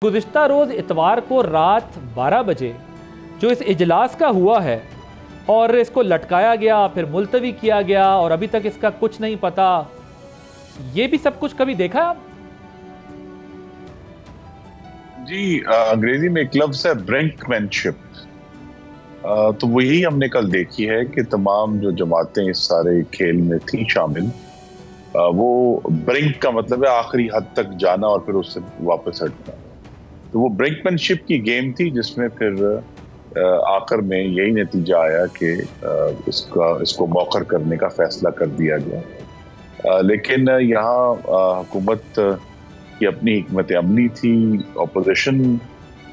गुज़िश्ता रोज़ इतवार को रात 12 बजे जो इस इजलास का हुआ है और इसको लटकाया गया, फिर मुलतवी किया गया और अभी तक इसका कुछ नहीं पता, ये भी सब कुछ कभी देखा आप? जी, अंग्रेजी में एक लफ्ज़ है ब्रिंकमैनशिप। तो वही हमने कल देखी है कि तमाम जो जमातें इस सारे खेल में थी शामिल, वो ब्रिंक का मतलब है आखिरी हद तक जाना और फिर उससे वापस हटना। तो वो ब्रिंकमैनशिप की गेम थी जिसमें फिर आखिर में यही नतीजा आया कि इसको मौखर करने का फैसला कर दिया गया। लेकिन यहाँ हुकूमत की अपनी हिकमत अमली थी। अपोजिशन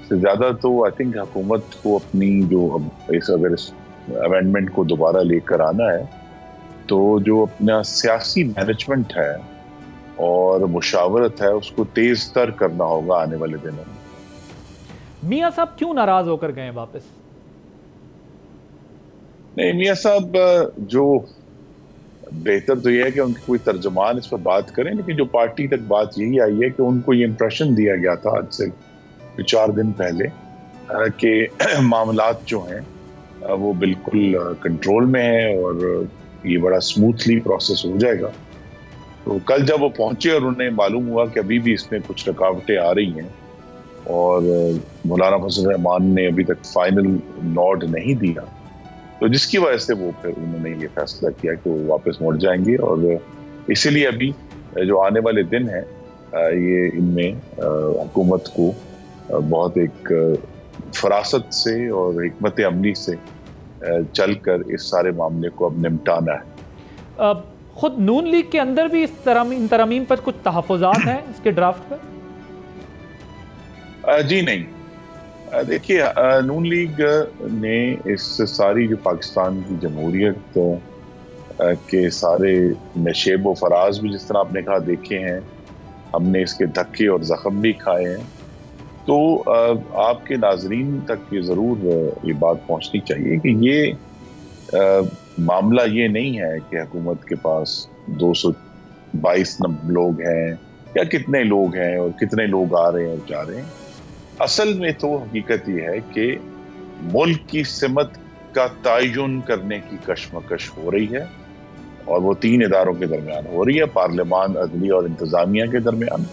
से ज़्यादा तो आई थिंक हुकूमत को अपनी जो अगर इस अमेंडमेंट को दोबारा लेकर आना है तो जो अपना सियासी मैनेजमेंट है और मुशावरत है उसको तेज तर करना होगा आने वाले दिनों में। मियां साहब क्यों नाराज होकर गए वापस? नहीं, मियां साहब जो बेहतर तो यह है कि उनके कोई तर्जुमान इस पर बात करें, लेकिन जो पार्टी तक बात यही आई है कि उनको ये इंप्रेशन दिया गया था आज से 4 दिन पहले कि मामलात जो हैं वो बिल्कुल कंट्रोल में है और ये बड़ा स्मूथली प्रोसेस हो जाएगा। तो कल जब वो पहुंचे और उन्हें मालूम हुआ कि अभी भी इसमें कुछ रुकावटें आ रही हैं और मौलाना फजल रहमान ने अभी तक फाइनल नोट नहीं दिया, तो जिसकी वजह से वो फिर उन्होंने ये फैसला किया कि वो वापस मुड़ जाएंगे। और इसीलिए अभी जो आने वाले दिन हैं ये इनमें हुकूमत को बहुत एक फरासत से और हिकमत अमली से चलकर इस सारे मामले को अब निपटाना है। खुद नून लीग के अंदर भी इन तरमीम पर कुछ तहफ़्फ़ुज़ात हैं इसके ड्राफ्ट पर? जी नहीं, देखिए नून लीग ने इस सारी जो पाकिस्तान की जमहूरियत के सारे नशेब व फराज भी जिस तरह आपने कहा देखे हैं, हमने इसके धक्के और ज़ख्म भी खाए हैं। तो आपके नाजरीन तक ये ज़रूर ये बात पहुंचनी चाहिए कि ये मामला ये नहीं है कि हुकूमत के पास 222 लोग हैं या कितने लोग हैं और कितने लोग आ रहे हैं और जा रहे हैं। असल में तो हकीकत ये है कि मुल्क की सिमत का तयन करने की कशमकश हो रही है और वो 3 इदारों के दरमियान हो रही है, पार्लियामान, अदलिया और इंतज़ामिया के दरमियान।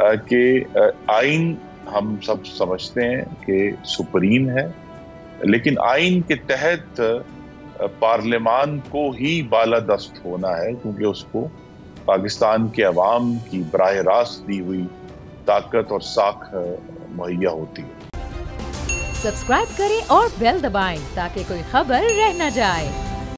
कि आइन हम सब समझते हैं कि सुप्रीम है, लेकिन आइन के तहत पार्लियामान को ही बालादस्त होना है क्योंकि उसको पाकिस्तान के अवाम की बराह रास्त दी हुई ताकत और साख मुहैया होती है। सब्सक्राइब करें और बेल दबाएं ताकि कोई खबर रह न जाए।